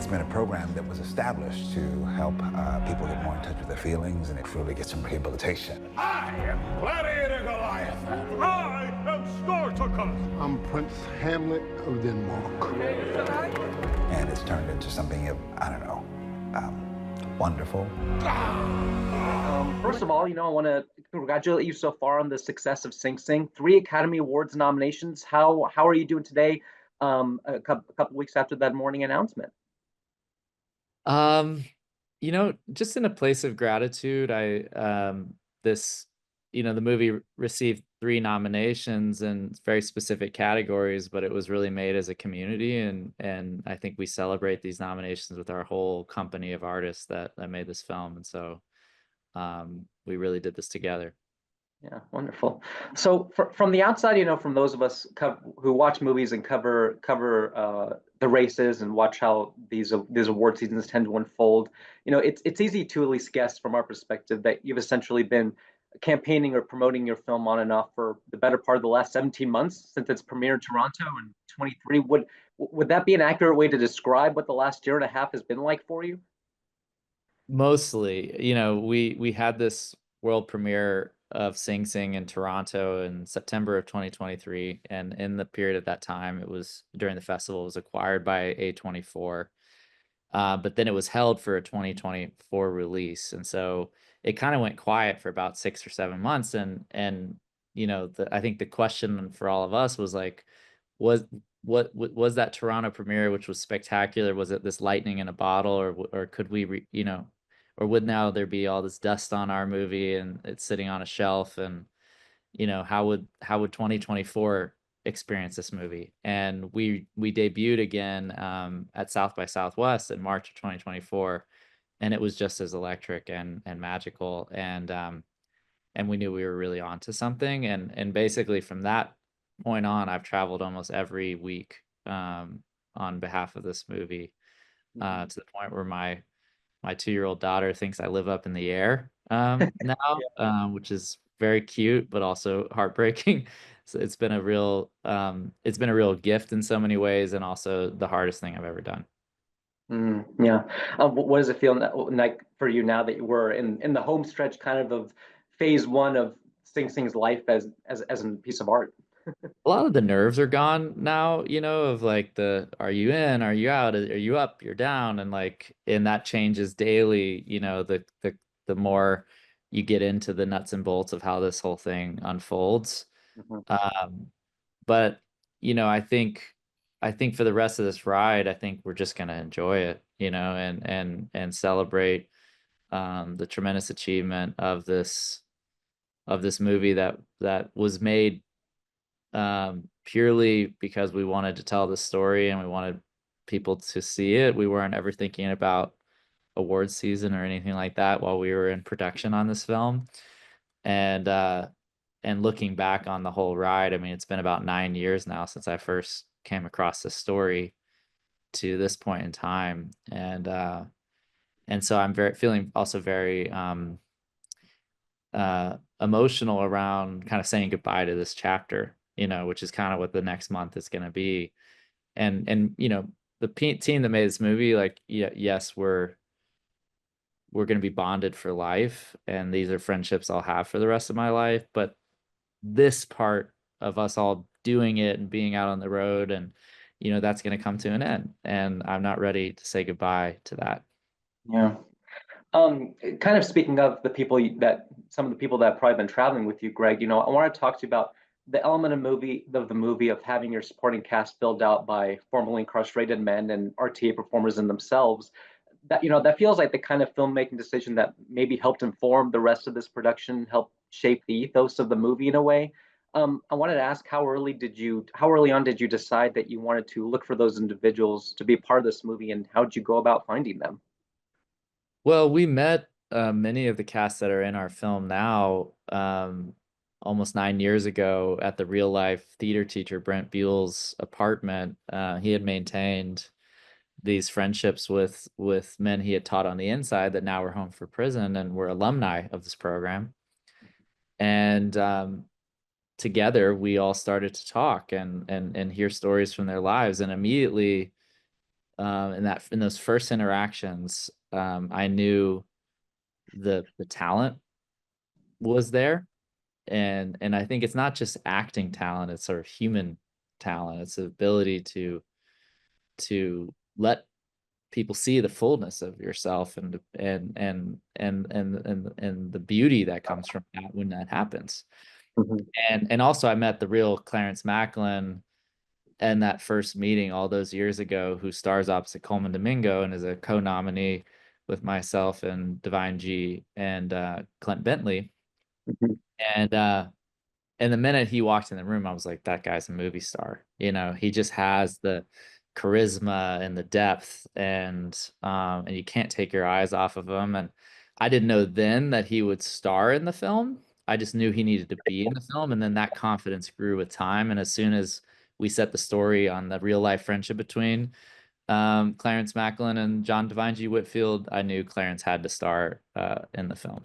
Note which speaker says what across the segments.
Speaker 1: been a program that was established to help people get more in touch with their feelings and truly get some rehabilitation.
Speaker 2: I am Gladiator Goliath. I am Spartacus.
Speaker 3: I'm Prince Hamlet of Denmark.
Speaker 1: And it's turned into something of, I don't know, wonderful.
Speaker 4: First of all, I want to congratulate you so far on the success of Sing Sing. 3 Academy Awards nominations. How are you doing today? A couple weeks after that morning announcement.
Speaker 5: Just in a place of gratitude. The movie received 3 nominations in very specific categories, but it was really made as a community, and I think we celebrate these nominations with our whole company of artists that made this film, and so we really did this together.
Speaker 4: Yeah, wonderful. So from the outside, from those of us who watch movies and cover the races and watch how these award seasons tend to unfold, it's easy to at least guess from our perspective that you've essentially been campaigning or promoting your film on and off for the better part of the last 17 months since its premiere in Toronto in 23. Would that be an accurate way to describe what the last year and a half has been like for you?
Speaker 5: Mostly, we had this world premiere of Sing Sing in Toronto in September of 2023, and in the period at that time, it was during the festival, it was acquired by A24, but then it was held for a 2024 release, and so it kind of went quiet for about 6 or 7 months, and I think the question for all of us was like, what was that Toronto premiere, which was spectacular? Was it this lightning in a bottle, or could we or would now there be all this dust on our movie and it's sitting on a shelf, and how would 2024 experience this movie? And we debuted again at South by Southwest in March of 2024, and it was just as electric and magical, and we knew we were really onto something, and basically from that point on, I've traveled almost every week on behalf of this movie, to the point where my 2-year-old daughter thinks I live up in the air now, which is very cute, but also heartbreaking. So it's been a real gift in so many ways, and also the hardest thing I've ever done.
Speaker 4: Yeah. What does it feel like for you now that you were in the home stretch kind of phase 1 of Sing Sing's life as a piece of art?
Speaker 5: A lot of the nerves are gone now, of like are you in, are you out, are you up, you're down, and that changes daily, the more you get into the nuts and bolts of how this whole thing unfolds. But I think for the rest of this ride, I think we're just gonna enjoy it, and celebrate the tremendous achievement of this movie that was made purely because we wanted to tell the story and we wanted people to see it. We weren't ever thinking about awards season or anything like that while we were in production on this film. And looking back on the whole ride, I mean, it's been about 9 years now since I first came across this story to this point in time, and so I'm feeling also very emotional around kind of saying goodbye to this chapter, which is kind of what the next month is going to be. And the team that made this movie, yes, we're going to be bonded for life, and these are friendships I'll have for the rest of my life. But this part of us all doing it and being out on the road, and that's going to come to an end, and I'm not ready to say goodbye to that.
Speaker 4: Yeah. Kind of speaking of some of the people that have probably been traveling with you, Greg, I want to talk to you about the element of the movie of having your supporting cast filled out by formerly incarcerated men and RTA performers in themselves. That feels like the kind of filmmaking decision that maybe helped inform the rest of this production, helped shape the ethos of the movie in a way. I wanted to ask, how early on did you decide that you wanted to look for those individuals to be a part of this movie, and how did you go about finding them?
Speaker 5: Well, we met many of the cast that are in our film now almost 9 years ago at the real life theater teacher Brent Buell's apartment. He had maintained these friendships with men he had taught on the inside that now were home for prison and were alumni of this program. And together we all started to talk and hear stories from their lives, and immediately in those first interactions, I knew the talent was there, and I think it's not just acting talent; it's sort of human talent. It's the ability to let people see the fullness of yourself and the beauty that comes from that when that happens.
Speaker 4: Mhm.
Speaker 5: And also I met the real Clarence Maclin in that first meeting all those years ago, who stars opposite Colman Domingo and is a co-nominee with myself and Divine G and Clint Bentley.
Speaker 4: Mhm.
Speaker 5: And the minute he walked in the room, I was like, that guy's a movie star. You know, he just has the charisma and the depth, and you can't take your eyes off of him. And I didn't know then that he would star in the film. I just knew he needed to be in the film, and then that confidence grew with time. And as soon as we set the story on the real life friendship between Clarence Maclin and John Divine G. Whitfield, I knew Clarence had to star in the film.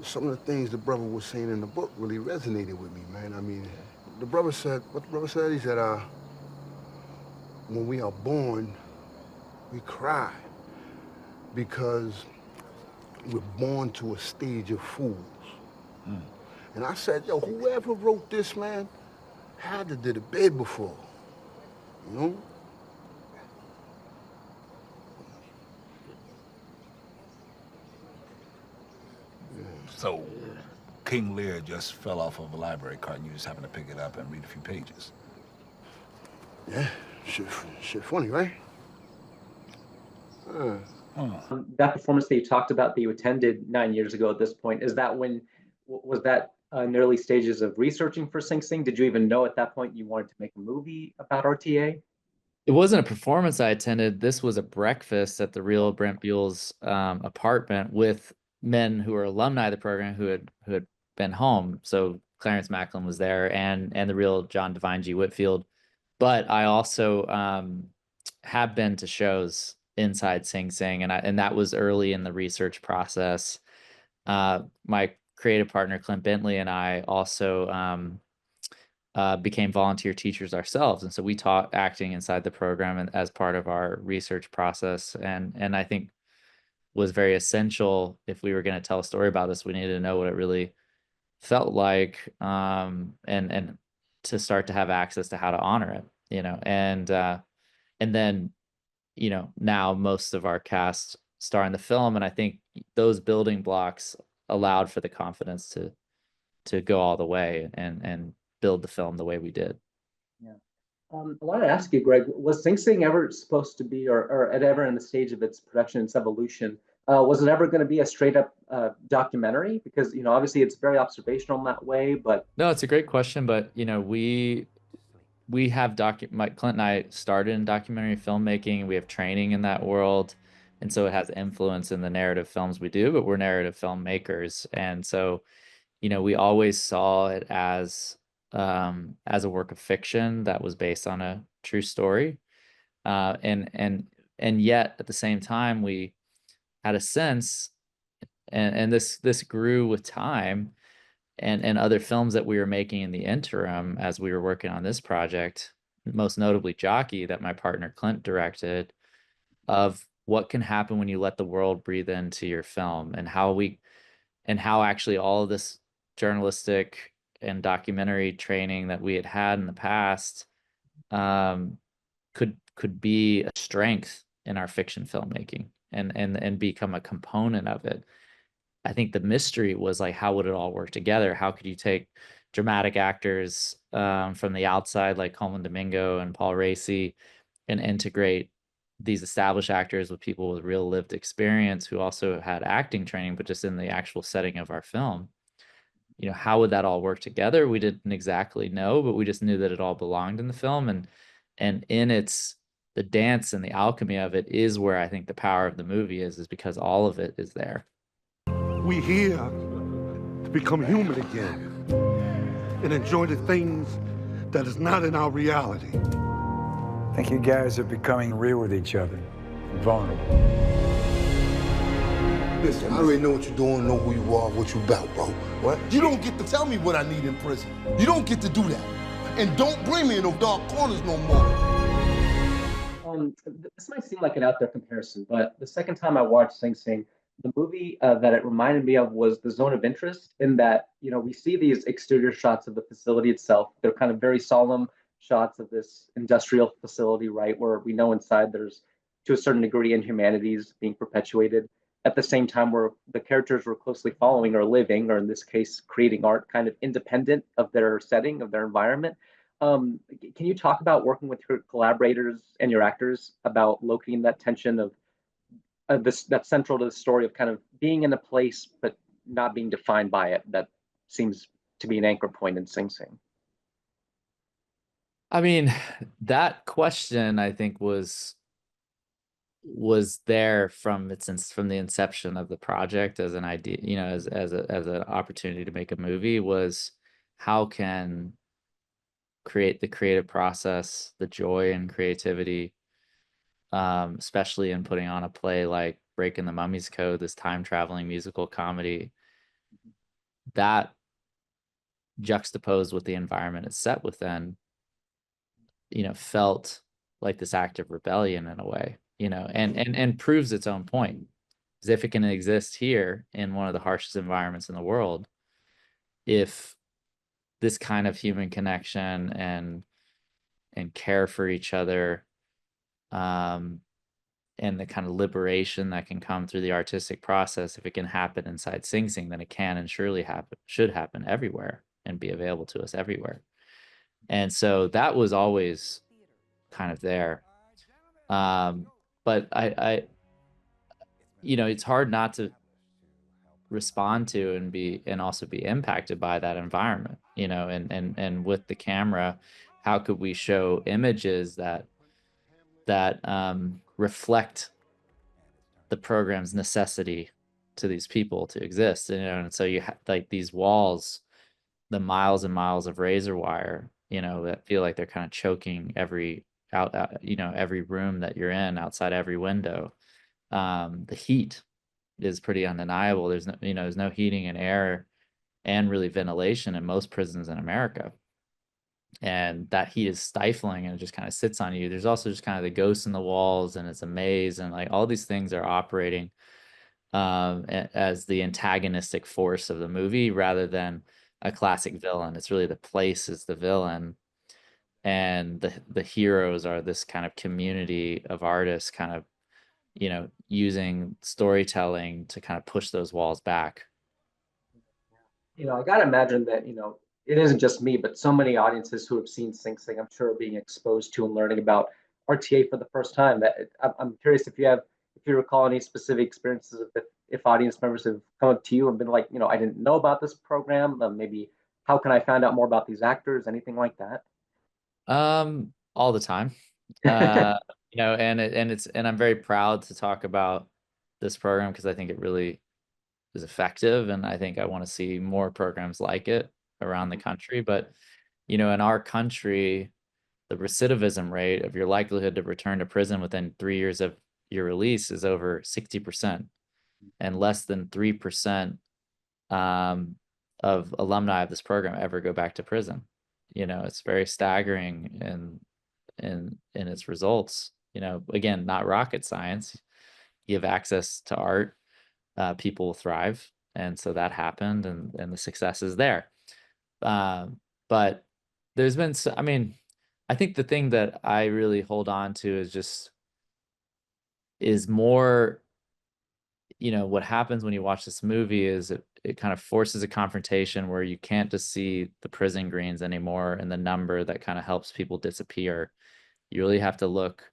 Speaker 3: Some of the things the brother was saying in the book really resonated with me, man. I mean, what the brother said, he said, when we are born, we cry because we're born to a stage of fools. And I said, yo, whoever wrote this, man, had to did it bed before, you know?
Speaker 1: So, King Lear just fell off of a library card and you just happened to pick it up and read a few pages.
Speaker 3: Yeah, shit funny, right?
Speaker 4: That performance that you talked about that you attended 9 years ago at this point, is that when, was that in the early stages of researching for Sing Sing? Did you even know at that point you wanted to make a movie about RTA?
Speaker 5: It wasn't a performance I attended. This was a breakfast at the real Brent Buell's apartment with men who were alumni of the program who had been home. So Clarence Maclin was there, and the real John Divine G. Whitfield. But I also have been to shows inside Sing Sing, and that was early in the research process. My creative partner Clint Bentley and I also became volunteer teachers ourselves, and so we taught acting inside the program and as part of our research process. And I think was very essential. If we were going to tell a story about this, we needed to know what it really felt like, and to start to have access to how to honor it, you know. And then, you know, now most of our cast star in the film, and I think those building blocks allowed for the confidence to go all the way and build the film the way we did.
Speaker 4: Yeah. I wanted to ask you, Greg, was Sing Sing ever supposed to be, or ever in the stage of its production, its evolution, was it ever going to be a straight up documentary? Because, you know, obviously it's very observational in that way, but.
Speaker 5: No, it's a great question, but, you know, we have Clint and I started in documentary filmmaking, and we have training in that world. And so it has influence in the narrative films we do, but we're narrative filmmakers. And so, you know, we always saw it as a work of fiction that was based on a true story. And yet at the same time, we had a sense, and this grew with time, and other films that we were making in the interim as we were working on this project, most notably Jockey, that my partner Clint directed, of what can happen when you let the world breathe into your film, and how actually all of this journalistic and documentary training that we had in the past could be a strength in our fiction filmmaking and become a component of it. I think the mystery was like, how would it all work together? How could you take dramatic actors from the outside like Colman Domingo and Paul Raci and integrate these established actors with people with real lived experience who also had acting training, but just in the actual setting of our film? You know, how would that all work together? We didn't exactly know, but we just knew that it all belonged in the film, and in the dance and the alchemy of it is where I think the power of the movie is because all of it is there.
Speaker 2: We here to become human again and enjoy the things that is not in our reality.
Speaker 6: I think you guys are becoming real with each other, vulnerable.
Speaker 3: Listen, I already know what you're doing, know who you are, what you about, bro. What? You don't get to tell me what I need in prison. You don't get to do that. And don't bring me in those dark corners no more.
Speaker 4: This might seem like an out there comparison, but the second time I watched Sing Sing, the movie that it reminded me of was The Zone of Interest, in that, you know, we see these exterior shots of the facility itself. They're kind of very solemn shots of this industrial facility, right, where we know inside there's, to a certain degree, inhumanities being perpetuated. At the same time, where the characters we're closely following are living, or in this case, creating art, kind of independent of their setting, of their environment. Can you talk about working with your collaborators and your actors about locating that tension of this, that's central to the story, of kind of being in a place but not being defined by it? That seems to be an anchor point in Sing Sing.
Speaker 5: I mean, that question I think was there from from the inception of the project as an idea, you know, as an opportunity to make a movie, was how can create the creative process, the joy and creativity, especially in putting on a play like Breaking the Mummy's Code, this time traveling musical comedy, that juxtaposed with the environment it's set within, you know, felt like this act of rebellion in a way, you know, and proves its own point. As if it can exist here in one of the harshest environments in the world, if this kind of human connection and care for each other, and the kind of liberation that can come through the artistic process, if it can happen inside Sing Sing, then it can and surely should happen everywhere and be available to us everywhere. And so that was always kind of there. But I you know, it's hard not to respond to and also be impacted by that environment, you know, and with the camera, how could we show images that reflect the program's necessity to these people to exist, you know? And so you have like these walls, the miles and miles of razor wire, you know, that feel like they're kind of choking every you know, every room that you're in, outside every window. The heat is pretty undeniable. There's no, you know, there's no heating and air and really ventilation in most prisons in America. And that heat is stifling and it just kind of sits on you. There's also just kind of the ghosts in the walls, and it's a maze, and like all these things are operating as the antagonistic force of the movie rather than a classic villain. It's really the place is the villain, and the heroes are this kind of community of artists kind of, you know, using storytelling to kind of push those walls back.
Speaker 4: You know, I gotta imagine that, you know, it isn't just me, but so many audiences who have seen Sing Sing, I'm sure, are being exposed to and learning about RTA for the first time. I'm curious if you recall any specific experiences of if audience members have come up to you and been like, you know, I didn't know about this program. Maybe how can I find out more about these actors? Anything like that?
Speaker 5: All the time. You know, and I'm very proud to talk about this program because I think it really is effective, and I think I want to see more programs like it around the country. But, you know, in our country, the recidivism rate of your likelihood to return to prison within 3 years of your release is over 60%, and less than 3% of alumni of this program ever go back to prison. You know, it's very staggering in its results. You know, again, not rocket science. You have access to art, people will thrive, and so that happened, and the success is there. But there's been I mean, I think the thing that I really hold on to is more, you know, what happens when you watch this movie is it kind of forces a confrontation where you can't just see the prison greens anymore and the number that kind of helps people disappear. You really have to look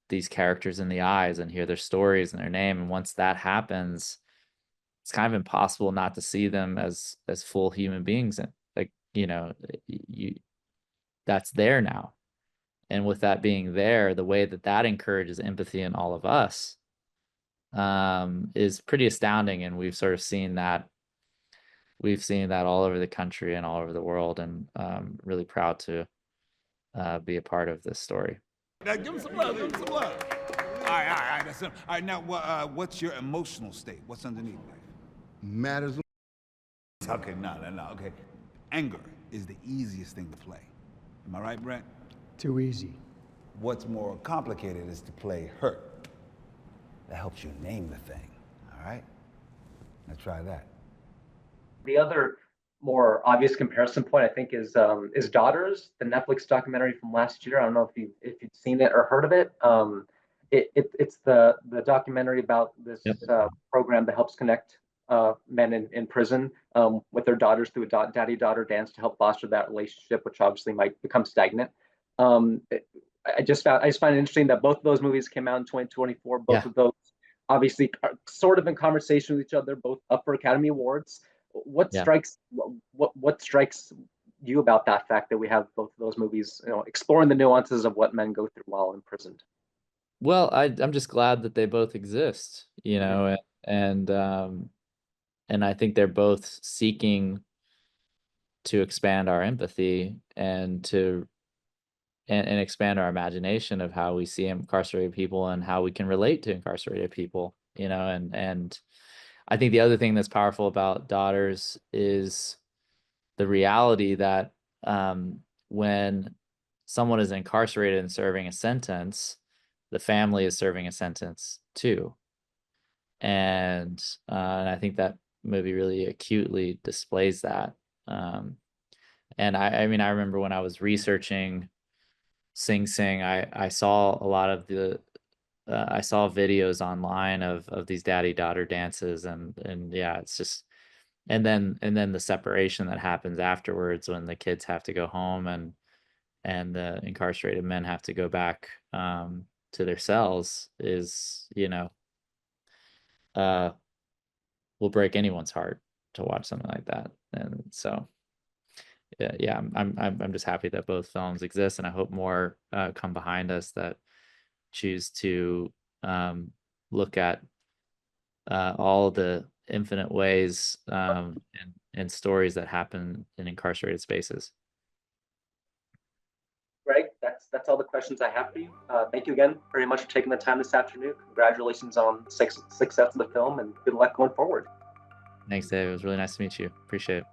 Speaker 5: these characters in the eyes and hear their stories and their name. And once that happens, it's kind of impossible not to see them as full human beings. And like, you know, that's there now. And with that being there, the way that encourages empathy in all of us is pretty astounding. And we've sort of seen that. We've seen that all over the country and all over the world, and really proud to be a part of this story.
Speaker 1: Now, give him some love, give him some love. All right, that's it. All right, now, what's your emotional state? What's underneath that?
Speaker 3: Matters.
Speaker 1: Okay, no, okay. Anger is the easiest thing to play. Am I right, Brett?
Speaker 6: Too easy.
Speaker 7: What's more complicated is to play hurt. That helps you name the thing, all right? Now try that.
Speaker 4: The other more obvious comparison point, I think, is Daughters, the Netflix documentary from last year. I don't know if you've seen it or heard of it. It's the documentary about this program that helps connect men in prison with their daughters through a daddy-daughter dance to help foster that relationship, which obviously might become stagnant. I just find it interesting that both of those movies came out in 2024. Both of those obviously are sort of in conversation with each other, both up for Academy Awards. What strikes you about that fact that we have both of those movies, exploring the nuances of what men go through while imprisoned?
Speaker 5: Well, I'm just glad that they both exist, and I think they're both seeking to expand our empathy and and expand our imagination of how we see incarcerated people and how we can relate to incarcerated people, and I think the other thing that's powerful about Daughters is the reality that when someone is incarcerated and serving a sentence, the family is serving a sentence too. And I think that movie really acutely displays that. And I mean, I remember when I was researching Sing Sing, I saw a lot of I saw videos online of these daddy-daughter dances, and yeah, it's just, and then the separation that happens afterwards when the kids have to go home and the incarcerated men have to go back to their cells is, will break anyone's heart to watch something like that. And so yeah, I'm just happy that both films exist, and I hope more come behind us that choose to look at all the infinite ways and stories that happen in incarcerated spaces.
Speaker 4: Greg, that's all the questions I have for you. Thank you again very much for taking the time this afternoon. Congratulations on success of the film, and good luck going forward.
Speaker 5: Thanks, Dave. It was really nice to meet you. Appreciate it.